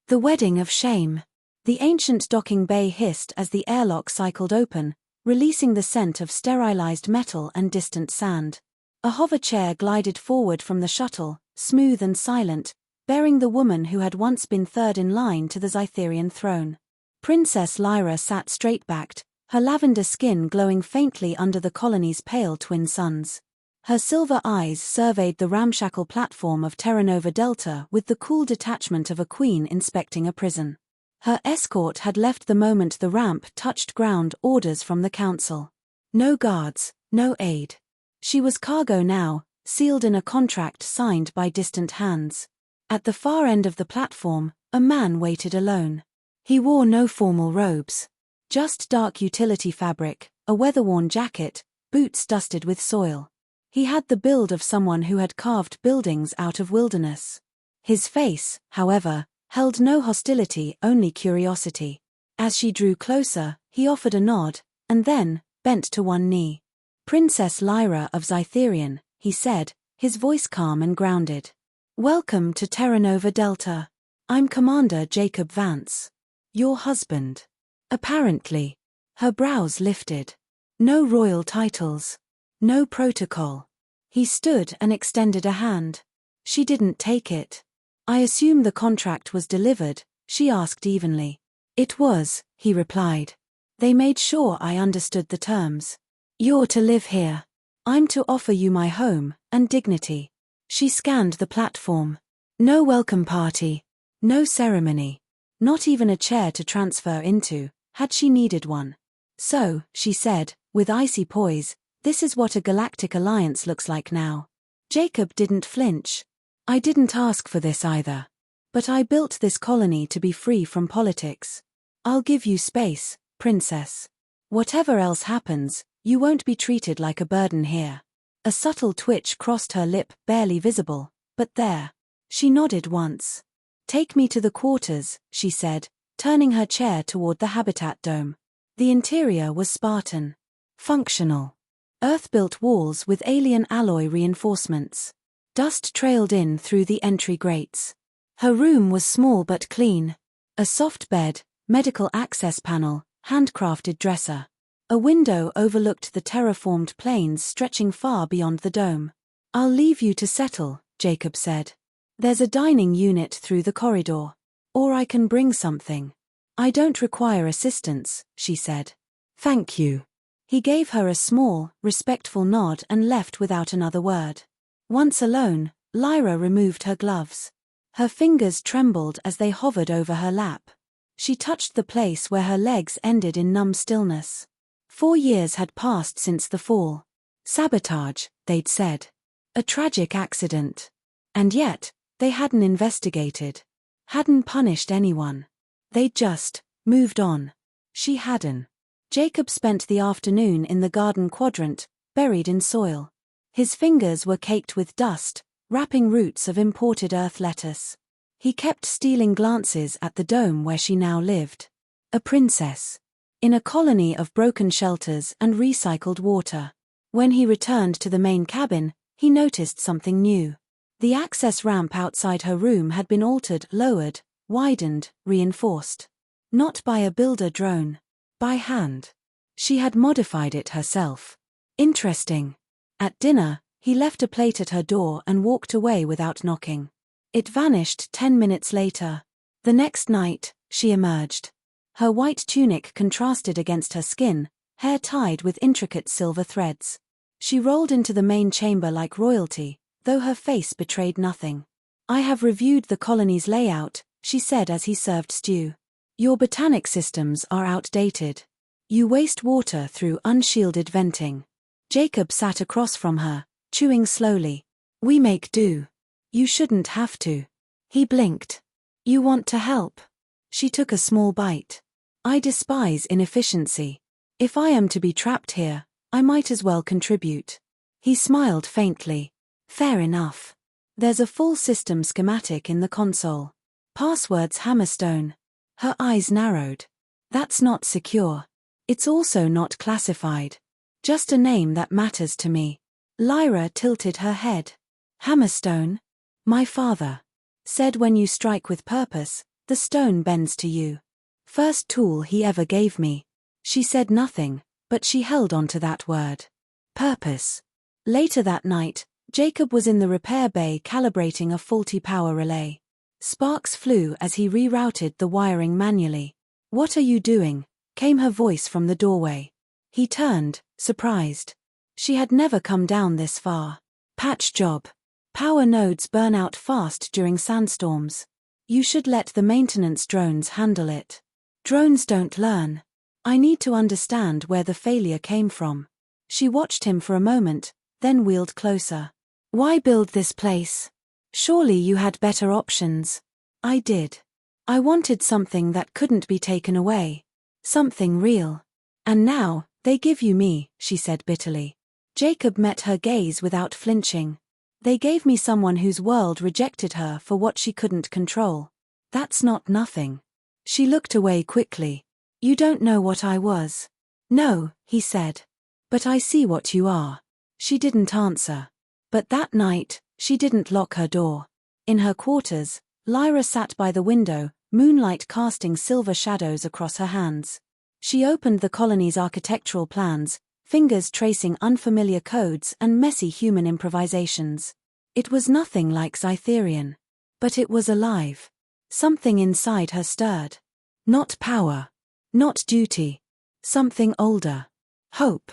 The wedding of shame. The ancient docking bay hissed as the airlock cycled open, releasing the scent of sterilized metal and distant sand. A hover chair glided forward from the shuttle, smooth and silent, bearing the woman who had once been third in line to the Zytherian throne. Princess Lyra sat straight-backed, her lavender skin glowing faintly under the colony's pale twin suns. Her silver eyes surveyed the ramshackle platform of Terra Nova Delta with the cool detachment of a queen inspecting a prison. Her escort had left the moment the ramp touched ground, orders from the council. No guards, no aid. She was cargo now, sealed in a contract signed by distant hands. At the far end of the platform, a man waited alone. He wore no formal robes. Just dark utility fabric, a weather-worn jacket, boots dusted with soil. He had the build of someone who had carved buildings out of wilderness. His face, however, held no hostility, only curiosity. As she drew closer, he offered a nod, and then bent to one knee. "Princess Lyra of Zytherian," he said, his voice calm and grounded. "Welcome to Terra Nova Delta. I'm Commander Jacob Vance. Your husband." Apparently. Her brows lifted. No royal titles. No protocol. He stood and extended a hand. She didn't take it. "I assume the contract was delivered," she asked evenly. "It was," he replied. "They made sure I understood the terms. You're to live here. I'm to offer you my home and dignity." She scanned the platform. No welcome party. No ceremony. Not even a chair to transfer into, had she needed one. "So," she said, with icy poise, "this is what a galactic alliance looks like now." Jacob didn't flinch. "I didn't ask for this either. But I built this colony to be free from politics. I'll give you space, princess. Whatever else happens, you won't be treated like a burden here." A subtle twitch crossed her lip, barely visible, but there. She nodded once. "Take me to the quarters," she said, turning her chair toward the habitat dome. The interior was Spartan. Functional. Earth-built walls with alien alloy reinforcements. Dust trailed in through the entry grates. Her room was small but clean. A soft bed, medical access panel, handcrafted dresser. A window overlooked the terraformed plains stretching far beyond the dome. "I'll leave you to settle," Jacob said. "There's a dining unit through the corridor. Or I can bring something." "I don't require assistance," she said. "Thank you." He gave her a small, respectful nod and left without another word. Once alone, Lyra removed her gloves. Her fingers trembled as they hovered over her lap. She touched the place where her legs ended in numb stillness. 4 years had passed since the fall. Sabotage, they'd said. A tragic accident. And yet, they hadn't investigated. Hadn't punished anyone. They'd just moved on. She hadn't. Jacob spent the afternoon in the garden quadrant, buried in soil. His fingers were caked with dust, wrapping roots of imported earth lettuce. He kept stealing glances at the dome where she now lived. A princess. In a colony of broken shelters and recycled water. When he returned to the main cabin, he noticed something new. The access ramp outside her room had been altered, lowered, widened, reinforced. Not by a builder drone. By hand. She had modified it herself. Interesting. At dinner, he left a plate at her door and walked away without knocking. It vanished 10 minutes later. The next night, she emerged. Her white tunic contrasted against her skin, hair tied with intricate silver threads. She rolled into the main chamber like royalty, though her face betrayed nothing. "I have reviewed the colony's layout," she said as he served stew. "Your botanic systems are outdated. You waste water through unshielded venting." Jacob sat across from her, chewing slowly. "We make do. You shouldn't have to." He blinked. "You want to help?" She took a small bite. "I despise inefficiency. If I am to be trapped here, I might as well contribute." He smiled faintly. "Fair enough. There's a full system schematic in the console. Passwords Hammerstone." Her eyes narrowed. "That's not secure. It's also not classified. Just a name that matters to me." Lyra tilted her head. "Hammerstone? My father said when you strike with purpose, The stone bends to you. First tool he ever gave me. She said nothing, but she held on to that word. Purpose. Later that night, Jacob was in the repair bay calibrating a faulty power relay. Sparks flew as he rerouted the wiring manually. "What are you doing?" came her voice from the doorway. He turned, surprised. She had never come down this far. "Patch job. Power nodes burn out fast during sandstorms. You should let the maintenance drones handle it." "Drones don't learn. I need to understand where the failure came from." She watched him for a moment, then wheeled closer. "Why build this place? Surely you had better options." "I did. I wanted something that couldn't be taken away. Something real. And now, they give you me," she said bitterly. Jacob met her gaze without flinching. "They gave me someone whose world rejected her for what she couldn't control. That's not nothing." She looked away quickly. "You don't know what I was." "No," he said. "But I see what you are." She didn't answer. But that night, she didn't lock her door. In her quarters, Lyra sat by the window, moonlight casting silver shadows across her hands. She opened the colony's architectural plans, fingers tracing unfamiliar codes and messy human improvisations. It was nothing like Cytherian. But it was alive. Something inside her stirred. Not power. Not duty. Something older. Hope.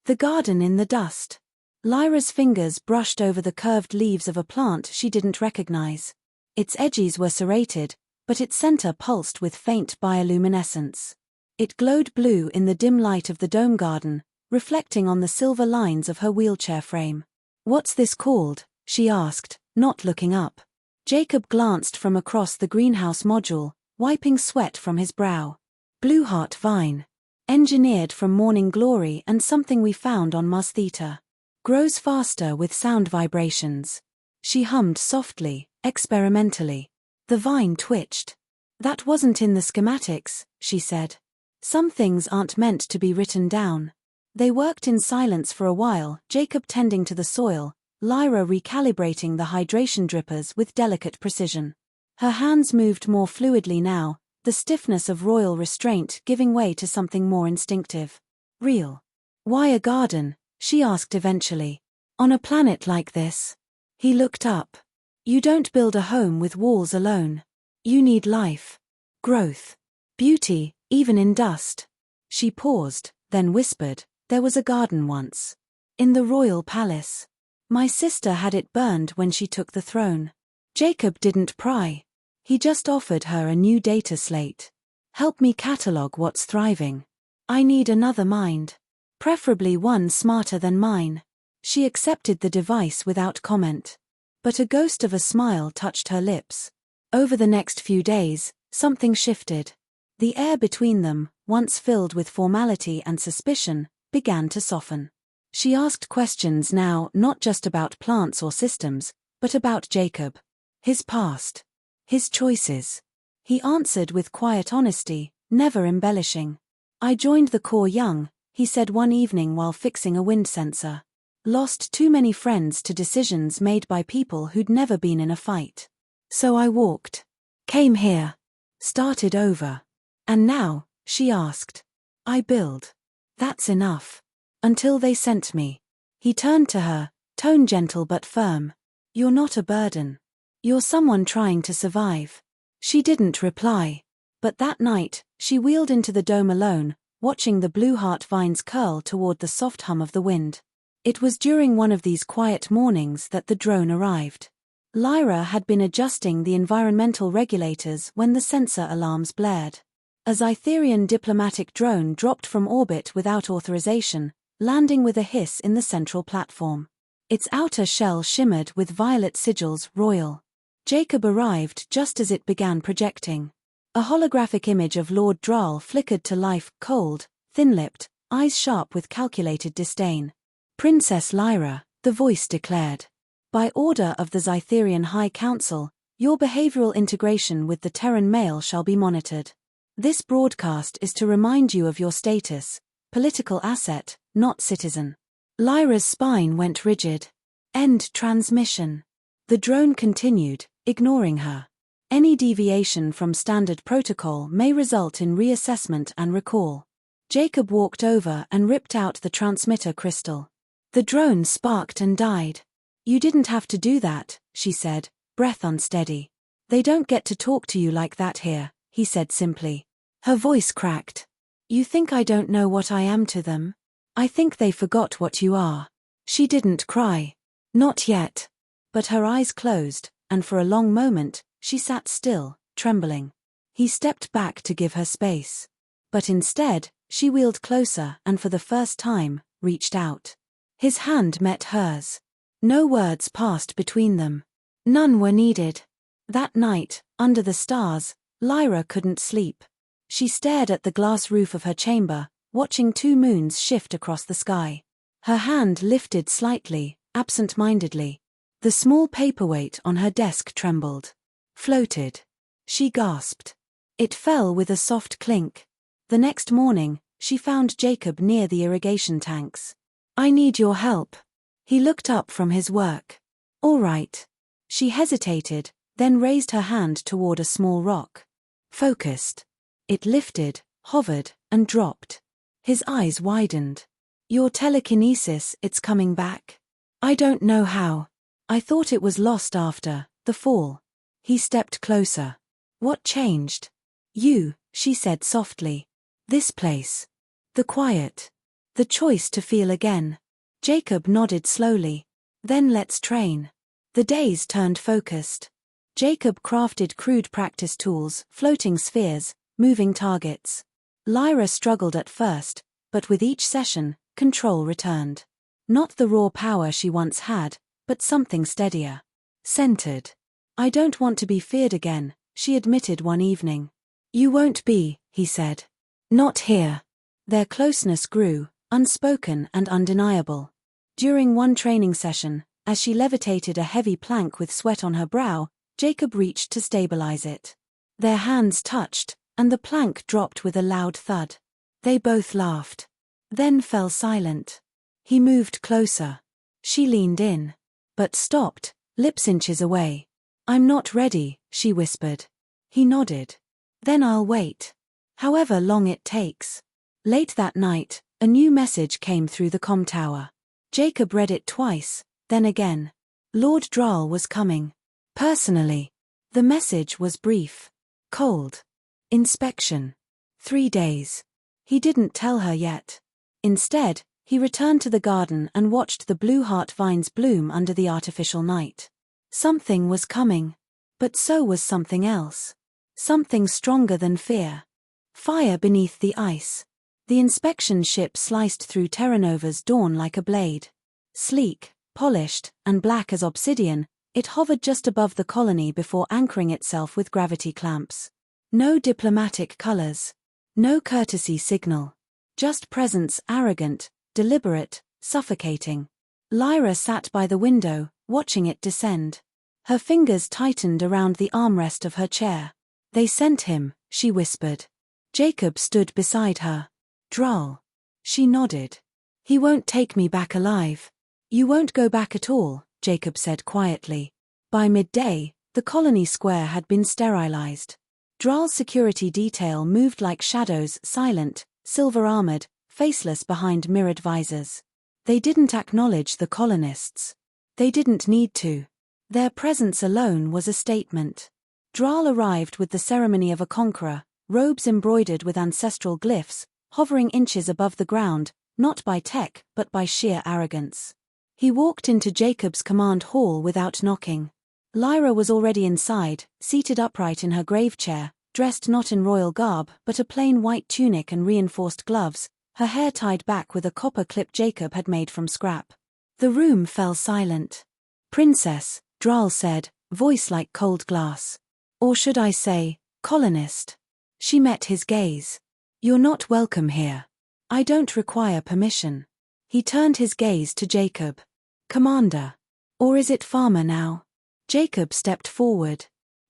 The garden in the dust. Lyra's fingers brushed over the curved leaves of a plant she didn't recognize. Its edges were serrated, but its center pulsed with faint bioluminescence. It glowed blue in the dim light of the dome garden, reflecting on the silver lines of her wheelchair frame. "What's this called?" she asked, not looking up. Jacob glanced from across the greenhouse module, wiping sweat from his brow. "Blueheart vine. Engineered from morning glory and something we found on Mars Theta. Grows faster with sound vibrations." She hummed softly, experimentally. The vine twitched. "That wasn't in the schematics," she said. "Some things aren't meant to be written down." They worked in silence for a while, Jacob tending to the soil, Lyra recalibrating the hydration drippers with delicate precision. Her hands moved more fluidly now, the stiffness of royal restraint giving way to something more instinctive. "Real. Why a garden?" she asked eventually. "On a planet like this?" He looked up. "You don't build a home with walls alone. You need life. Growth. Beauty, even in dust." She paused, then whispered, "There was a garden once. In the royal palace. My sister had it burned when she took the throne." Jacob didn't pry. He just offered her a new data slate. "Help me catalog what's thriving. I need another mind. Preferably one smarter than mine." She accepted the device without comment. But a ghost of a smile touched her lips. Over the next few days, something shifted. The air between them, once filled with formality and suspicion, began to soften. She asked questions now not just about plants or systems, but about Jacob. His past. His choices. He answered with quiet honesty, never embellishing. "I joined the Corps young," he said one evening while fixing a wind sensor. "Lost too many friends to decisions made by people who'd never been in a fight. So I walked. Came here. Started over. And now," she asked. "I build. That's enough. Until they sent me." He turned to her, tone gentle but firm. "You're not a burden. You're someone trying to survive." She didn't reply. But that night, she wheeled into the dome alone, watching the blue heart vines curl toward the soft hum of the wind. It was during one of these quiet mornings that the drone arrived. Lyra had been adjusting the environmental regulators when the sensor alarms blared. A Cytherian diplomatic drone dropped from orbit without authorization, landing with a hiss in the central platform. Its outer shell shimmered with violet sigils, royal. Jacob arrived just as it began projecting. A holographic image of Lord Dral flickered to life, cold, thin-lipped, eyes sharp with calculated disdain. "Princess Lyra," the voice declared. "By order of the Cytherian High Council, your behavioral integration with the Terran male shall be monitored. This broadcast is to remind you of your status, political asset, not citizen." Lyra's spine went rigid. End transmission. The drone continued, ignoring her. Any deviation from standard protocol may result in reassessment and recall. Jacob walked over and ripped out the transmitter crystal. The drone sparked and died. You didn't have to do that, she said, breath unsteady. They don't get to talk to you like that here, he said simply. Her voice cracked. You think I don't know what I am to them? I think they forgot what you are. She didn't cry. Not yet. But her eyes closed, and for a long moment, she sat still, trembling. He stepped back to give her space. But instead, she wheeled closer and for the first time, reached out. His hand met hers. No words passed between them. None were needed. That night, under the stars, Lyra couldn't sleep. She stared at the glass roof of her chamber, watching two moons shift across the sky. Her hand lifted slightly, absent-mindedly. The small paperweight on her desk trembled. Floated. She gasped. It fell with a soft clink. The next morning, she found Jacob near the irrigation tanks. I need your help. He looked up from his work. All right. She hesitated, then raised her hand toward a small rock. Focused. It lifted, hovered, and dropped. His eyes widened. Your telekinesis, it's coming back. I don't know how. I thought it was lost after the fall. He stepped closer. What changed? You, she said softly. This place. The quiet. The choice to feel again. Jacob nodded slowly. Then let's train. The days turned focused. Jacob crafted crude practice tools, floating spheres, moving targets. Lyra struggled at first, but with each session, control returned. Not the raw power she once had, but something steadier. Centered. I don't want to be feared again, she admitted one evening. You won't be, he said. Not here. Their closeness grew, unspoken and undeniable. During one training session, as she levitated a heavy plank with sweat on her brow, Jacob reached to stabilize it. Their hands touched, and the plank dropped with a loud thud. They both laughed. Then fell silent. He moved closer. She leaned in. But stopped, lips inches away. I'm not ready, she whispered. He nodded. Then I'll wait. However long it takes. Late that night, a new message came through the comm tower. Jacob read it twice, then again. Lord Draal was coming. Personally. The message was brief. Cold. Inspection. 3 days. He didn't tell her yet. Instead, he returned to the garden and watched the blue heart vines bloom under the artificial night. Something was coming. But so was something else. Something stronger than fear. Fire beneath the ice. The inspection ship sliced through Terra Nova's dawn like a blade. Sleek, polished, and black as obsidian, it hovered just above the colony before anchoring itself with gravity clamps. No diplomatic colors. No courtesy signal. Just presence, arrogant, deliberate, suffocating. Lyra sat by the window, watching it descend. Her fingers tightened around the armrest of her chair. They sent him, she whispered. Jacob stood beside her. Draal. She nodded. He won't take me back alive. You won't go back at all, Jacob said quietly. By midday, the colony square had been sterilized. Draal's security detail moved like shadows, silent, silver-armored, faceless behind mirrored visors. They didn't acknowledge the colonists. They didn't need to. Their presence alone was a statement. Draal arrived with the ceremony of a conqueror, robes embroidered with ancestral glyphs, hovering inches above the ground, not by tech but by sheer arrogance. He walked into Jacob's command hall without knocking. Lyra was already inside, seated upright in her grave chair, dressed not in royal garb but a plain white tunic and reinforced gloves, her hair tied back with a copper clip Jacob had made from scrap. The room fell silent. Princess, Draal said, voice like cold glass. Or should I say, colonist. She met his gaze. You're not welcome here. I don't require permission. He turned his gaze to Jacob. Commander. Or is it farmer now? Jacob stepped forward.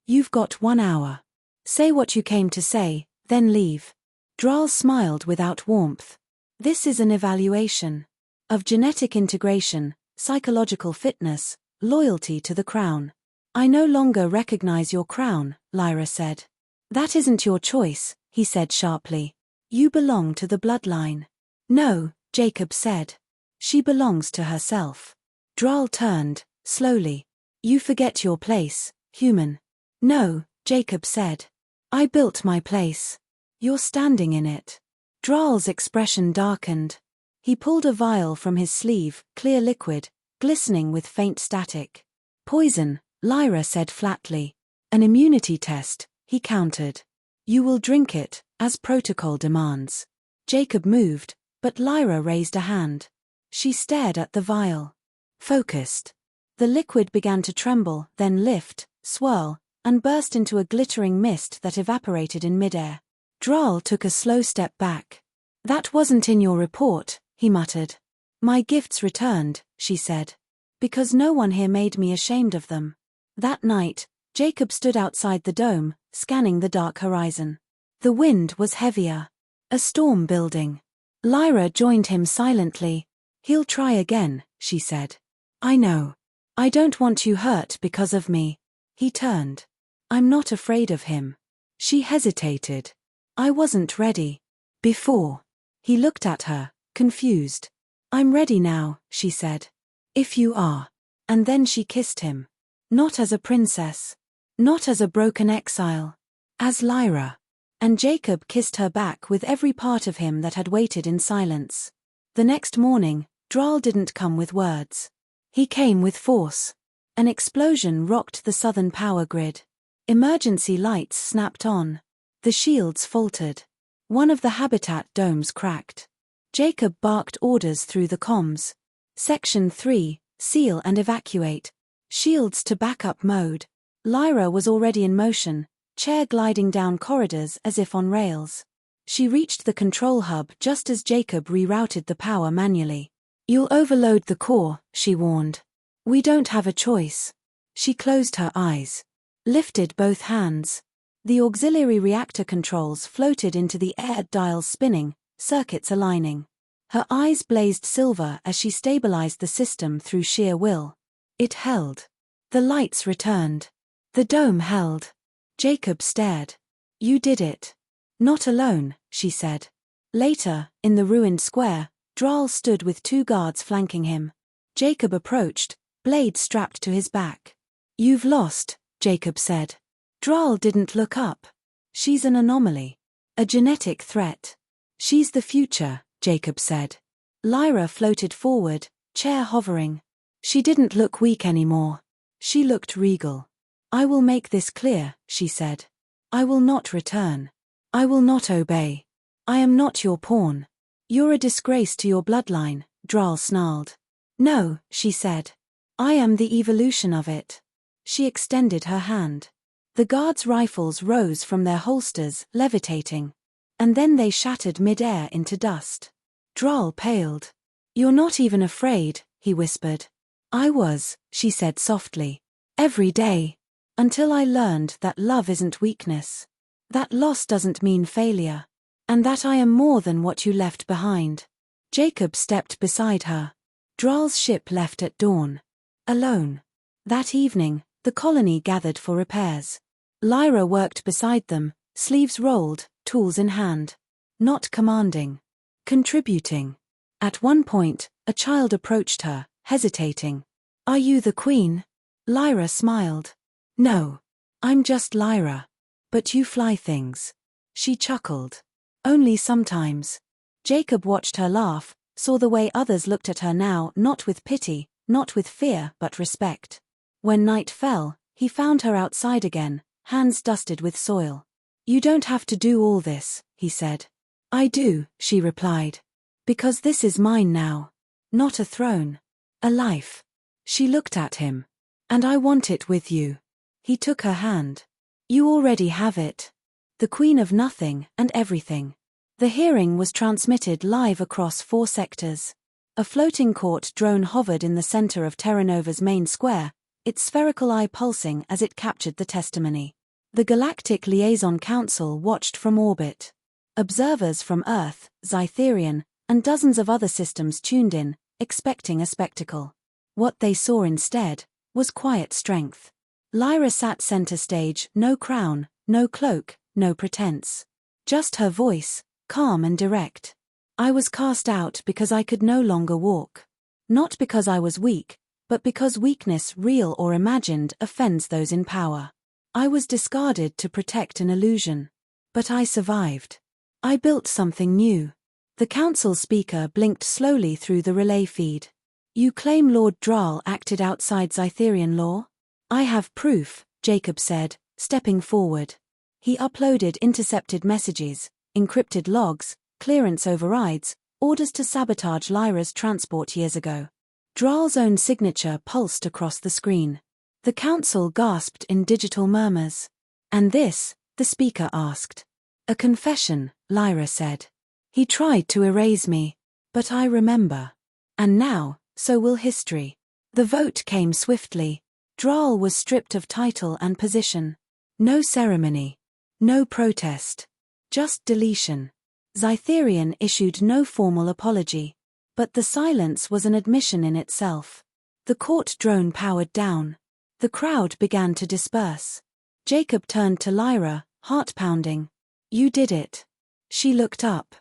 You've got 1 hour. Say what you came to say, then leave. Draal smiled without warmth. This is an evaluation. Of genetic integration, psychological fitness, loyalty to the crown. I no longer recognize your crown, Lyra said. That isn't your choice, he said sharply. You belong to the bloodline. No, Jacob said. She belongs to herself. Dral turned, slowly. You forget your place, human. No, Jacob said. I built my place. You're standing in it. Dral's expression darkened. He pulled a vial from his sleeve, clear liquid, glistening with faint static. Poison, Lyra said flatly. An immunity test, he countered. You will drink it, as protocol demands. Jacob moved, but Lyra raised a hand. She stared at the vial. Focused. The liquid began to tremble, then lift, swirl, and burst into a glittering mist that evaporated in midair. Dral took a slow step back. That wasn't in your report, he muttered. My gifts returned, she said. Because no one here made me ashamed of them. That night, Jacob stood outside the dome, scanning the dark horizon. The wind was heavier. A storm building. Lyra joined him silently. He'll try again, she said. I know. I don't want you hurt because of me. He turned. I'm not afraid of him. She hesitated. I wasn't ready. Before. He looked at her, confused. I'm ready now, she said. If you are. And then she kissed him. Not as a princess. Not as a broken exile. As Lyra. And Jacob kissed her back with every part of him that had waited in silence. The next morning, Dral didn't come with words. He came with force. An explosion rocked the southern power grid. Emergency lights snapped on. The shields faltered. One of the habitat domes cracked. Jacob barked orders through the comms. Section 3, seal and evacuate. Shields to backup mode. Lyra was already in motion, chair gliding down corridors as if on rails. She reached the control hub just as Jacob rerouted the power manually. You'll overload the core, she warned. We don't have a choice. She closed her eyes. Lifted both hands. The auxiliary reactor controls floated into the air, dials spinning, circuits aligning. Her eyes blazed silver as she stabilized the system through sheer will. It held. The lights returned. The dome held. Jacob stared. You did it. Not alone, she said. Later, in the ruined square, Dral stood with 2 guards flanking him. Jacob approached, blade strapped to his back. You've lost, Jacob said. Dral didn't look up. She's an anomaly. A genetic threat. She's the future, Jacob said. Lyra floated forward, chair hovering. She didn't look weak anymore. She looked regal. I will make this clear, she said. I will not return. I will not obey. I am not your pawn. You're a disgrace to your bloodline, Dral snarled. No, she said. I am the evolution of it. She extended her hand. The guards' rifles rose from their holsters, levitating. And then they shattered mid-air into dust. Dral paled. You're not even afraid, he whispered. I was, she said softly. Every day. Until I learned that love isn't weakness. That loss doesn't mean failure. And that I am more than what you left behind. Jacob stepped beside her. Dral's ship left at dawn. Alone. That evening, the colony gathered for repairs. Lyra worked beside them, sleeves rolled, tools in hand. Not commanding. Contributing. At one point, a child approached her, hesitating. Are you the queen? Lyra smiled. No. I'm just Lyra. But you fly things. She chuckled. Only sometimes. Jacob watched her laugh, saw the way others looked at her now, not with pity, not with fear, but respect. When night fell, he found her outside again, hands dusted with soil. You don't have to do all this, he said. I do, she replied. Because this is mine now. Not a throne. A life. She looked at him. And I want it with you. He took her hand. You already have it. The queen of nothing and everything. The hearing was transmitted live across 4 sectors. A floating court drone hovered in the center of Terra Nova's main square, its spherical eye pulsing as it captured the testimony. The Galactic Liaison Council watched from orbit. Observers from Earth, Zytherian, and dozens of other systems tuned in, expecting a spectacle. What they saw instead was quiet strength. Lyra sat center stage, no crown, no cloak, no pretense. Just her voice, calm and direct. I was cast out because I could no longer walk. Not because I was weak, but because weakness, real or imagined, offends those in power. I was discarded to protect an illusion. But I survived. I built something new. The council speaker blinked slowly through the relay feed. You claim Lord Dral acted outside Scytherian law? I have proof, Jacob said, stepping forward. He uploaded intercepted messages, encrypted logs, clearance overrides, orders to sabotage Lyra's transport years ago. Dral's own signature pulsed across the screen. The council gasped in digital murmurs. And this? The speaker asked. A confession, Lyra said. He tried to erase me. But I remember. And now, so will history. The vote came swiftly. Dral was stripped of title and position. No ceremony. No protest. Just deletion. Scytherian issued no formal apology. But the silence was an admission in itself. The court drone powered down. The crowd began to disperse. Jacob turned to Lyra, heart pounding. You did it. She looked up.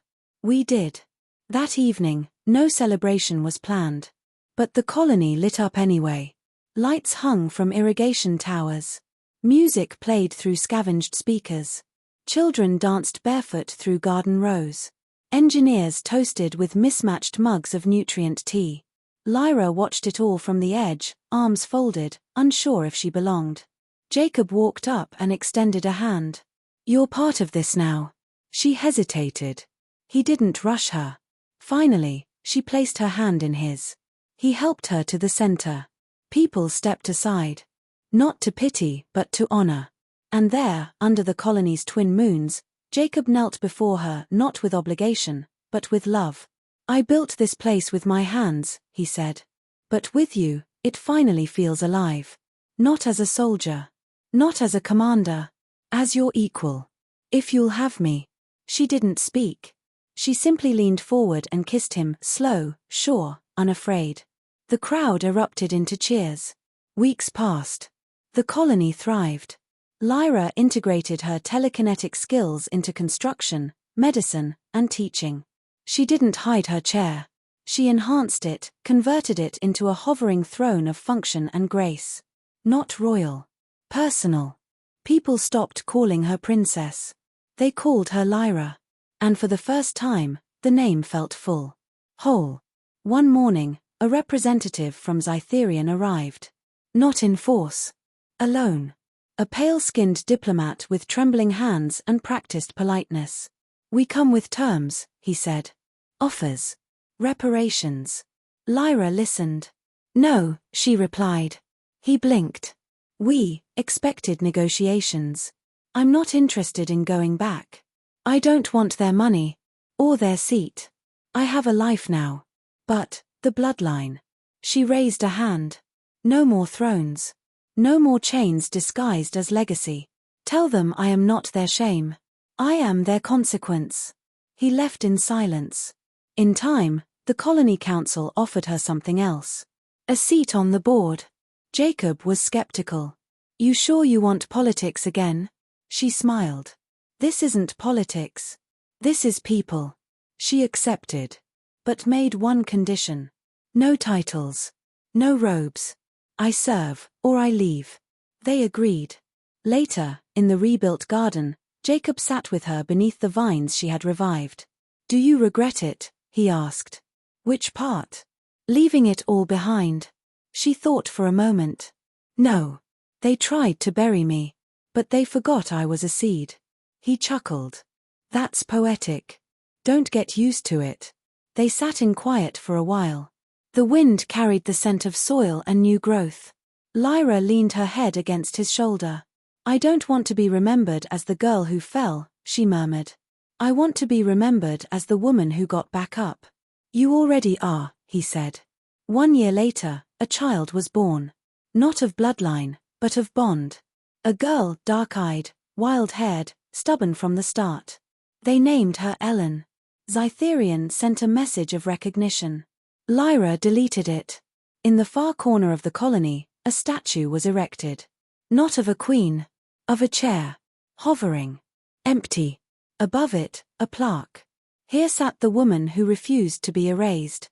We did. That evening, no celebration was planned. But the colony lit up anyway. Lights hung from irrigation towers. Music played through scavenged speakers. Children danced barefoot through garden rows. Engineers toasted with mismatched mugs of nutrient tea. Lyra watched it all from the edge, arms folded, unsure if she belonged. Jacob walked up and extended a hand. You're part of this now. She hesitated. He didn't rush her. Finally, she placed her hand in his. He helped her to the center. People stepped aside. Not to pity, but to honor. And there, under the colony's twin moons, Jacob knelt before her, not with obligation, but with love. I built this place with my hands, he said. But with you, it finally feels alive. Not as a soldier. Not as a commander. As your equal. If you'll have me. She didn't speak. She simply leaned forward and kissed him, slow, sure, unafraid. The crowd erupted into cheers. Weeks passed. The colony thrived. Lyra integrated her telekinetic skills into construction, medicine, and teaching. She didn't hide her chair. She enhanced it, converted it into a hovering throne of function and grace. Not royal. Personal. People stopped calling her princess. They called her Lyra. And for the first time, the name felt full. Whole. One morning, a representative from Scytherian arrived. Not in force. Alone. A pale-skinned diplomat with trembling hands and practiced politeness. We come with terms, he said. Offers. Reparations. Lyra listened. No, she replied. He blinked. We expected negotiations. I'm not interested in going back. I don't want their money. Or their seat. I have a life now. But, the bloodline. She raised a hand. No more thrones. No more chains disguised as legacy. Tell them I am not their shame. I am their consequence. He left in silence. In time, the Colony Council offered her something else. A seat on the board. Jacob was skeptical. You sure you want politics again? She smiled. This isn't politics. This is people. She accepted. But made one condition. No titles. No robes. I serve, or I leave. They agreed. Later, in the rebuilt garden, Jacob sat with her beneath the vines she had revived. Do you regret it? He asked. Which part? Leaving it all behind. She thought for a moment. No. They tried to bury me. But they forgot I was a seed. He chuckled. That's poetic. Don't get used to it. They sat in quiet for a while. The wind carried the scent of soil and new growth. Lyra leaned her head against his shoulder. I don't want to be remembered as the girl who fell, she murmured. I want to be remembered as the woman who got back up. You already are, he said. 1 year later, a child was born. Not of bloodline, but of bond. A girl, dark-eyed, wild-haired, stubborn from the start. They named her Ellen. Scytherian sent a message of recognition. Lyra deleted it. In the far corner of the colony, a statue was erected. Not of a queen. Of a chair. Hovering. Empty. Above it, a plaque. Here sat the woman who refused to be erased.